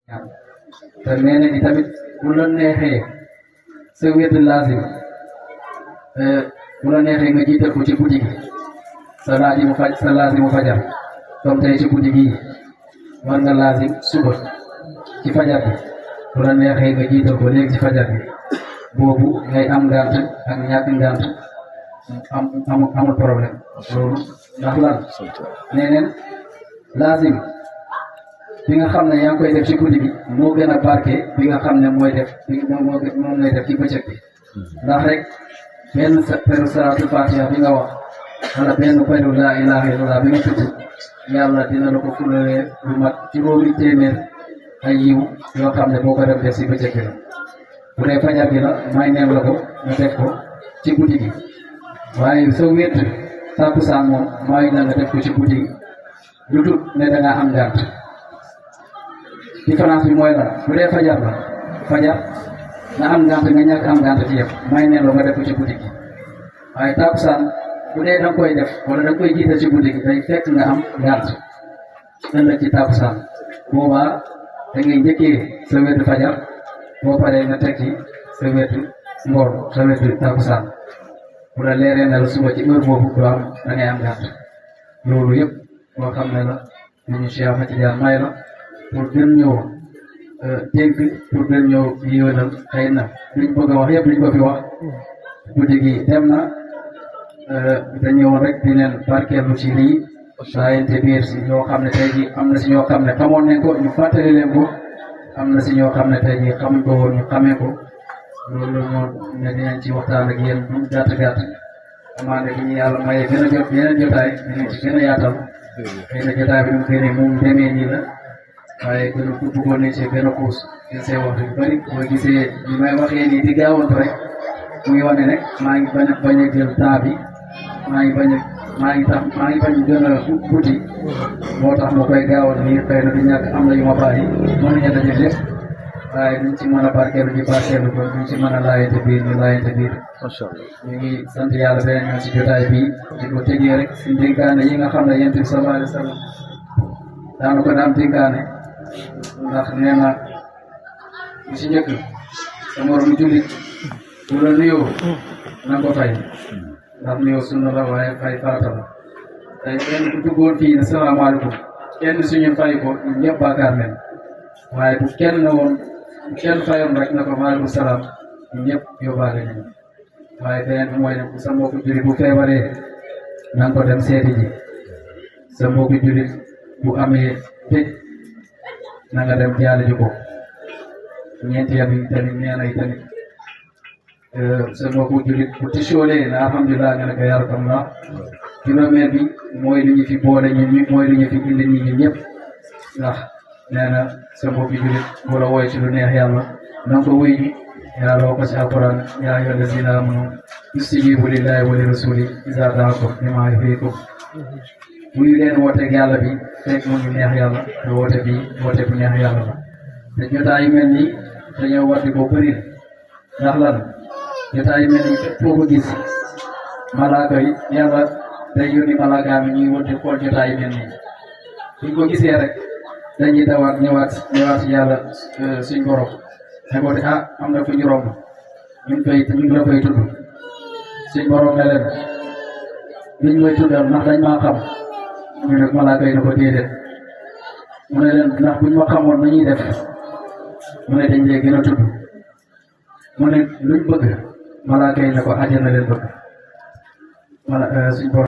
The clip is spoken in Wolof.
te nee na tamit bu la neexee sa wér lazim bu la neexee nga jiital ko ci guddi gi sa lazimu fajar comme tey ci guddi gi war nga lazim suba ci fajar bi bu la neexee nga jiital ko léegi ci fajar bi boobu ngay am ngant ak ñàkk ngant amul problème loolu ndax lan neneen lazim bi nga xam ne yaa ngi koy def ci guddi gi moo gën a barke bi nga xam ne moom ngay def ci bëccëg bi ndax rek benn peru salaatul fatiha bi nga wax wala benn peru laa ilaha illallah bi nga tudd yàlla dina la ko fulalee lu mat juróomi téeméer ay yiw yoo xam ne boo ko def ci bëccëg bi la bu dee fajar gi la may neen la ko nga def ko ci guddi gi waaye soo wéet takkusaan moom may na nga def ko ci guddi gi lu dul ne da ngaa am ngànt différence bi mooy la bu dee fajar la fajar nga am ngànt nga ñàkk am ngànt ci yëpp may neen la nga def ko ci guddi gi waaye takkusaan bu dee da nga koy def wala da nga koy jiital ci guddi gi day fekk nga am ngànt ëllëg ci takkusaan boobaa da ngay njëkkee sa wetu fajar boo paree nga teg ci sa wetu ngoor sa wetu takkusaan bu la leeree ne la suba ci heure boobu doo am da ngay am ngànt loolu yëpp loo xam ne la ñu Cheikh Ahmed Tidiane may la pour gën ñëw dégg pour gën ñëw yéwénal xëy na liñ bëgg a wax yëpp liñ ko fi wax guddi gi dem na da ñëwoon rek di leen barkeelu ci lii saayante biir si ñoo xam ne tey jii am na si ñoo xam ne xamoon nañ ko ñu fàttali leen ko am na si ñoo xam ne tey jii xamuñ ko woon ñu xamee ko loolu moo ne dinañ ci waxtaan ak yéen bu gàtt gàtt amaa ne bu ñu yàlla mayee gën a jot yeneen jotaay dinañ ci gën a yaatal xëy na jotaay bi ñu gën a moom demee nii la waaye gën a bëggoon nañ see gën a xuus gën see waxtu yu bëri boo gisee li may waxee nii di gaawantu rek muy wane ne maa ngi bañ a jël temps bi maa ngi bañ gën a guddi moo tax ma koy gaawal nii xëy na du ñàkk am na yu ma bàyyi mënuñu daje lépp waaye duñ ci mën a barkeelu ñu barkeelu ko duñ ci mën a laayante biir ñu laayante biir macha allah ñu ngi sant yàlla beneen yoon si jotaay bi di ko tegee rek si dénkaane yi nga xam ne yonent bi sallallahu alayhi wa sallam daana ko daan dénkaane ndax nee na bu si njëkk sa moromu jullit bu la nuyoo na ko fay ndax nuyoo sunna la waaye fay farata la tey kenn ku duggoon fii ne salaamaaleykum kenn suñu fay ko ñun ñëpp baakaar leen waaye bu kenn woon bu kenn fayoon rek na ko maaleykum salaam ñun ñëpp yóbbaale nañu waaye beneen bi mooy ne sa mbokku jullit bu feebaree na nga ko dem seeti ji sa mbokku jullit bu amee dëj na nga dem jaale ji ko ñeenteel bi tamit nee na tamit sa mbokku jullit bu tisoolee na alhamdulilah nga ne ko yarhamkallah juróomeel bi mooy li ñu fi boole ñun mooy li ñu fi indi ñun ñëpp ndax nee na sa mbokku jullit bu la woy ci lu neex yàlla na nga ko wuy yàlla wax ko ci alquran yaa ayyuhal lazina amanu istajibu lillahi wa li rasuli iza da'akum limaa yuhyikum wuyu leen wooteeg yàlla bi fekk mu ngi neex yàlla te woote bi woote bu neex yàlla la te jotaay yu mel nii dañoo war di ko bëri ndax lan jotaay yu mel nii fépp foo ko gis malaaka yi yàlla day yónni malaaka mi ñuy wër di xool jotaay yu mel nii suñ ko gisee rek dañuy dawaat ñëwaat si yàlla suñ borom ne ko am na fu ñu romb ñu ngi la koy tudd suñ borom ne leen liñ koy tuddal ndax dañ maa xam ñu ne malaaka yi ne ko déedéet mu ne leen ndax buñ ma xamoon nu ñuy def mu ne dañ lay gën a tudd mu ne luñ bëgg malaaka yi ne ko àjjana leen bëgg suñ borom